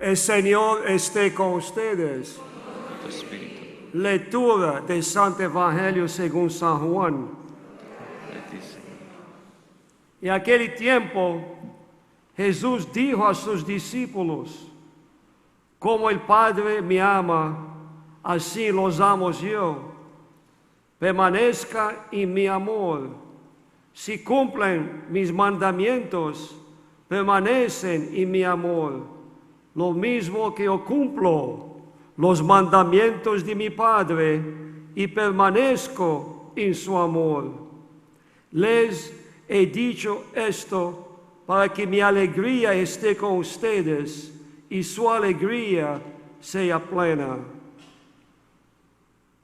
El Señor esté con ustedes. Tu espíritu. Lectura del Santo Evangelio según San Juan. De ti, Señor. En aquel tiempo, Jesús dijo a sus discípulos: como el Padre me ama, así los amo yo. Permanezca en mi amor. Si cumplen mis mandamientos, permanecen en mi amor. Lo mismo que yo cumplo los mandamientos de mi Padre y permanezco en su amor. Les he dicho esto para que mi alegría esté con ustedes y su alegría sea plena.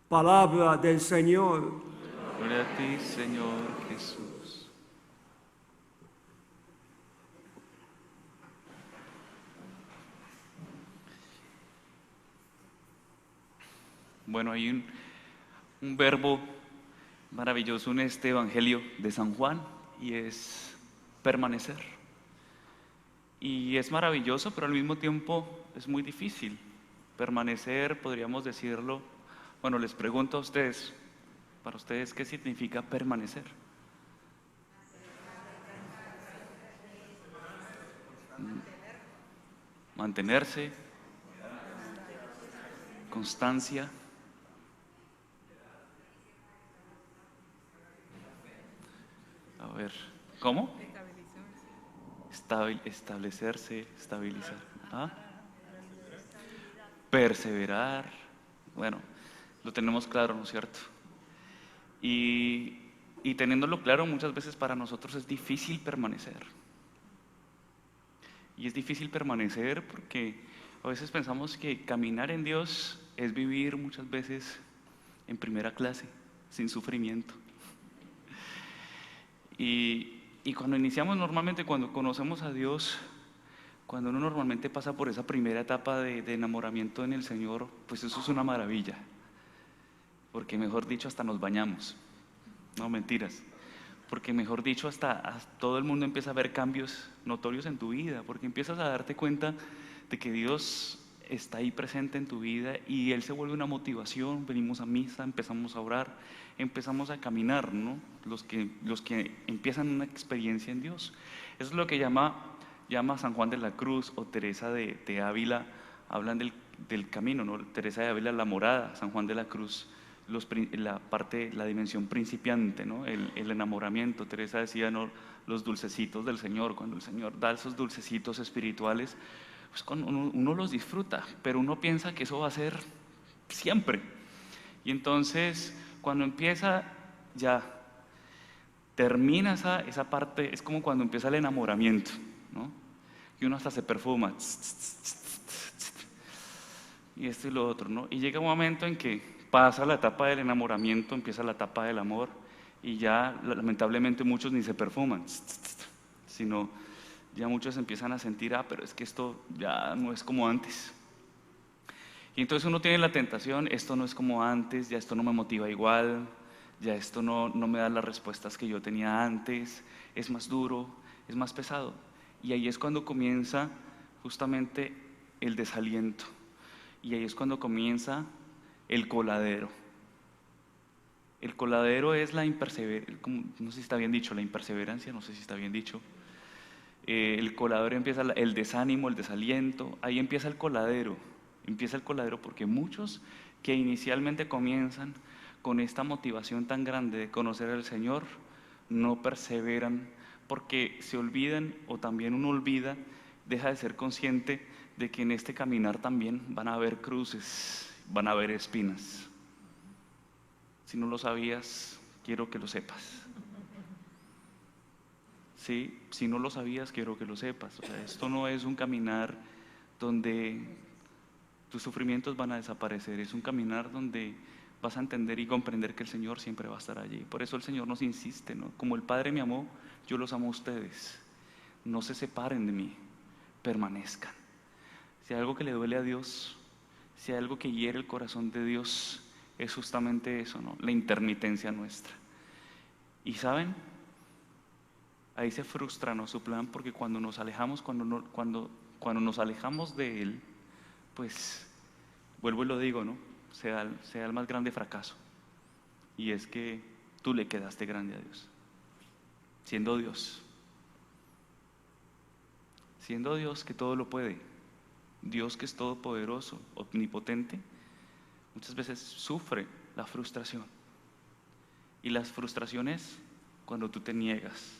Palabra del Señor. Gloria a ti, Señor Jesús. Bueno, hay un verbo maravilloso en este Evangelio de San Juan y es permanecer. Y es maravilloso, pero al mismo tiempo es muy difícil. Permanecer, podríamos decirlo. Bueno, les pregunto a ustedes, para ustedes, ¿qué significa permanecer? Mantenerse, constancia. A ver, ¿cómo? Establecerse, estabilizar. ¿Ah? Perseverar. Bueno, lo tenemos claro, ¿no es cierto? Y teniéndolo claro, muchas veces para nosotros es difícil permanecer. Y es difícil permanecer porque a veces pensamos que caminar en Dios es vivir muchas veces en primera clase, sin sufrimiento. Y cuando iniciamos normalmente, cuando conocemos a Dios, cuando uno normalmente pasa por esa primera etapa de enamoramiento en el Señor, pues eso es una maravilla. Porque mejor dicho, hasta nos bañamos. No, mentiras. Porque mejor dicho, hasta todo el mundo empieza a ver cambios notorios en tu vida, porque empiezas a darte cuenta de que Dios está ahí presente en tu vida y Él se vuelve una motivación. Venimos a misa, empezamos a orar, empezamos a caminar, ¿no? Los que empiezan una experiencia en Dios. Eso es lo que llama San Juan de la Cruz o Teresa de Ávila, hablan del camino, ¿no? Teresa de Ávila, la morada, San Juan de la Cruz, la dimensión principiante, ¿no? El enamoramiento. Teresa decía, ¿no? Los dulcecitos del Señor, cuando el Señor da esos dulcecitos espirituales, pues uno los disfruta, pero uno piensa que eso va a ser siempre. Y entonces, cuando empieza, ya termina esa parte, es como cuando empieza el enamoramiento, ¿no? Y uno hasta se perfuma, y esto y lo otro, ¿no? Y llega un momento en que pasa la etapa del enamoramiento, empieza la etapa del amor, y ya lamentablemente muchos ni se perfuman, sino ya muchos empiezan a sentir, pero es que esto ya no es como antes. Y entonces uno tiene la tentación, esto no es como antes, ya esto no me motiva igual, ya esto no me da las respuestas que yo tenía antes, es más duro, es más pesado. Y ahí es cuando comienza justamente el desaliento. Y ahí es cuando comienza el coladero. El coladero es la imperseverancia, no sé si está bien dicho, la imperseverancia, no sé si está bien dicho. El coladero empieza el desánimo, el desaliento, ahí empieza el coladero porque muchos que inicialmente comienzan con esta motivación tan grande de conocer al Señor, no perseveran porque se olvidan, o también uno olvida, deja de ser consciente de que en este caminar también van a haber cruces, van a haber espinas. Si no lo sabías, quiero que lo sepas. ¿Sí? Si no lo sabías, quiero que lo sepas. O sea, esto no es un caminar donde tus sufrimientos van a desaparecer, es un caminar donde vas a entender y comprender que el Señor siempre va a estar allí. Por eso el Señor nos insiste, ¿no? Como el Padre me amó, yo los amo a ustedes. No se separen de mí, permanezcan. Si hay algo que le duele a Dios, si hay algo que hiere el corazón de Dios, es justamente eso, ¿no? La intermitencia nuestra. Y ¿saben? Ahí se frustra, ¿no? Su plan, porque cuando nos alejamos, cuando cuando nos alejamos de Él, pues vuelvo y lo digo, ¿no? Sea el más grande fracaso. Y es que tú le quedaste grande a Dios, siendo Dios. Siendo Dios que todo lo puede, Dios que es todopoderoso, omnipotente, muchas veces sufre la frustración. Y las frustraciones cuando tú te niegas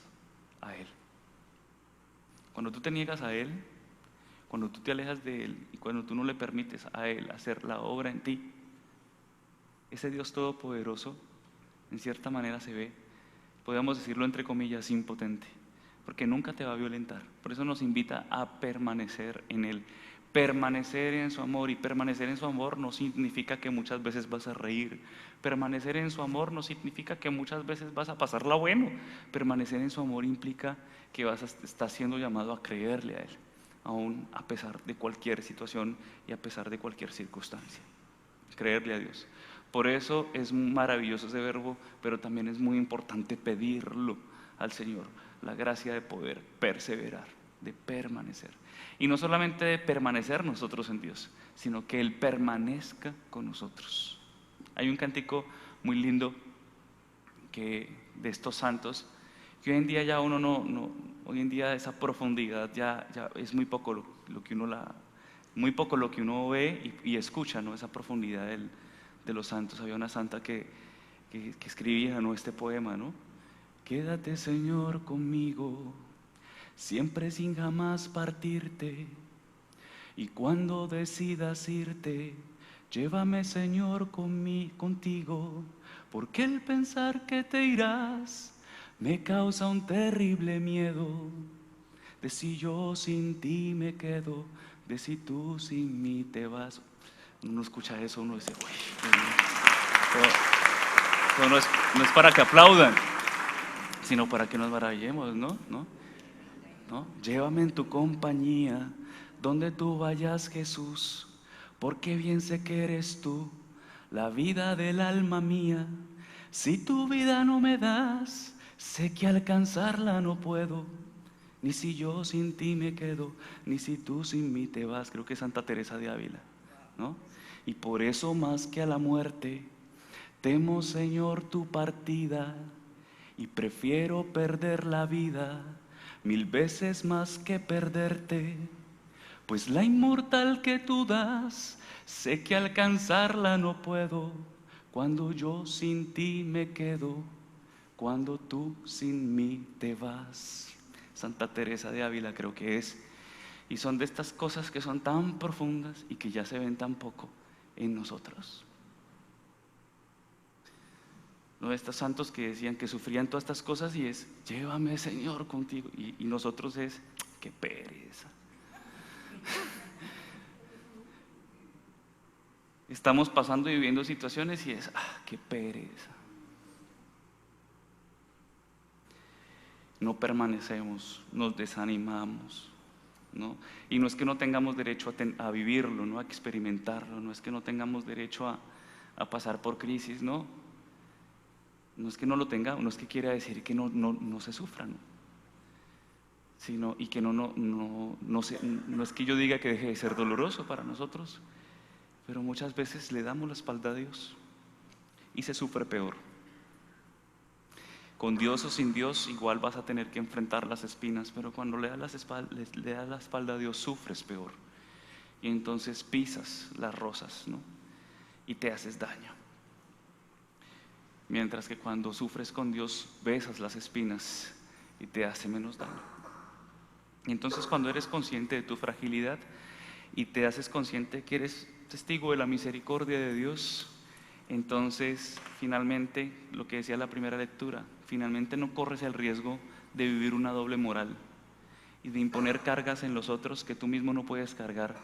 a Él. Cuando tú te niegas a Él, cuando tú te alejas de Él y cuando tú no le permites a Él hacer la obra en ti, ese Dios todopoderoso, en cierta manera se ve, podemos decirlo entre comillas, impotente, porque nunca te va a violentar. Por eso nos invita a permanecer en Él, permanecer en su amor. Y permanecer en su amor no significa que muchas veces vas a reír. Permanecer en su amor no significa que muchas veces vas a pasarla bueno. Permanecer en su amor implica que estás siendo llamado a creerle a Él, aún a pesar de cualquier situación y a pesar de cualquier circunstancia. Creerle a Dios. Por eso es maravilloso ese verbo, pero también es muy importante pedirlo al Señor, la gracia de poder perseverar, de permanecer. Y no solamente de permanecer nosotros en Dios, sino que Él permanezca con nosotros. Hay un cántico muy lindo de estos santos, que hoy en día ya hoy en día esa profundidad ya es muy poco lo que uno ve y escucha, ¿no? Esa profundidad de los santos. Había una santa que escribía, ¿no?, este poema, ¿no? Quédate, Señor, conmigo, siempre sin jamás partirte, y cuando decidas irte, llévame, Señor, contigo, porque el pensar que te irás me causa un terrible miedo, de si yo sin ti me quedo, de si tú sin mí te vas. Uno escucha eso, uno dice, uy, esto no es para que aplaudan, sino para que nos maravillemos, ¿no? Llévame en tu compañía, donde tú vayas, Jesús, porque bien sé que eres tú, la vida del alma mía. Si tu vida no me das, sé que alcanzarla no puedo, ni si yo sin ti me quedo, ni si tú sin mí te vas. Creo que es Santa Teresa de Ávila, ¿no? Y por eso más que a la muerte, temo, Señor, tu partida, y prefiero perder la vida 1000 veces más que perderte, pues la inmortal que tú das, sé que alcanzarla no puedo, cuando yo sin ti me quedo, cuando tú sin mí te vas. Santa Teresa de Ávila creo que es. Y son de estas cosas que son tan profundas y que ya se ven tan poco en nosotros. ¿No? Estos santos que decían que sufrían todas estas cosas y es, llévame, Señor, contigo. Y nosotros es, qué pereza. Estamos pasando y viviendo situaciones y es, qué pereza. No permanecemos, nos desanimamos, ¿no? Y no es que no tengamos derecho a vivirlo, ¿no?, a experimentarlo. No es que no tengamos derecho a pasar por crisis, ¿no? No es que no lo tengamos, no es que quiera decir que no se sufra, ¿no? Sino, y que no es que yo diga que deje de ser doloroso para nosotros, pero muchas veces le damos la espalda a Dios y se sufre peor. Con Dios o sin Dios igual vas a tener que enfrentar las espinas, pero cuando le das la espalda a Dios sufres peor, y entonces pisas las rosas, ¿no?, y te haces daño. Mientras que cuando sufres con Dios besas las espinas y te hace menos daño. Y entonces cuando eres consciente de tu fragilidad y te haces consciente que eres testigo de la misericordia de Dios, entonces finalmente, lo que decía la primera lectura, finalmente no corres el riesgo de vivir una doble moral y de imponer cargas en los otros que tú mismo no puedes cargar,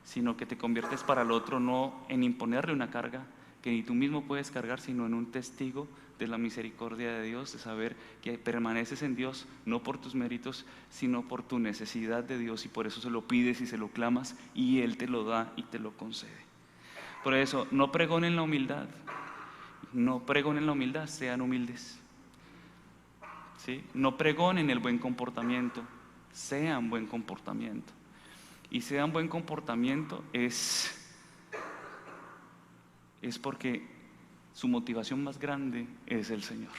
sino que te conviertes para el otro no en imponerle una carga que ni tú mismo puedes cargar, sino en un testigo de la misericordia de Dios, de saber que permaneces en Dios no por tus méritos, sino por tu necesidad de Dios, y por eso se lo pides y se lo clamas y Él te lo da y te lo concede. Por eso, no pregonen la humildad, sean humildes, ¿sí? No pregonen el buen comportamiento, sean buen comportamiento. y sea un buen comportamiento, es porque su motivación más grande es el Señor.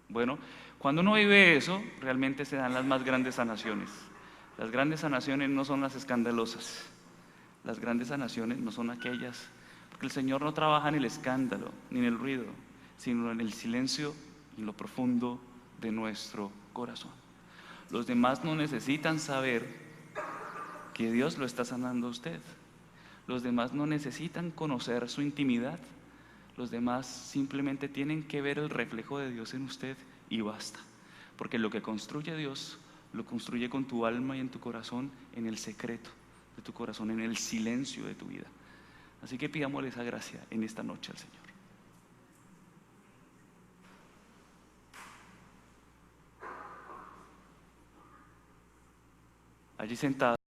Bueno, cuando uno vive eso, realmente se dan las más grandes sanaciones. Las grandes sanaciones no son las escandalosas. Las grandes sanaciones no son aquellas, porque el Señor no trabaja en el escándalo ni en el ruido, sino en el silencio, en lo profundo de nuestro corazón. Los demás no necesitan saber que Dios lo está sanando a usted. Los demás no necesitan conocer su intimidad. Los demás simplemente tienen que ver el reflejo de Dios en usted y basta. Porque lo que construye Dios, lo construye con tu alma y en tu corazón, en el secreto de tu corazón, en el silencio de tu vida. Así que pidámosle esa gracia en esta noche al Señor. Allí sentado.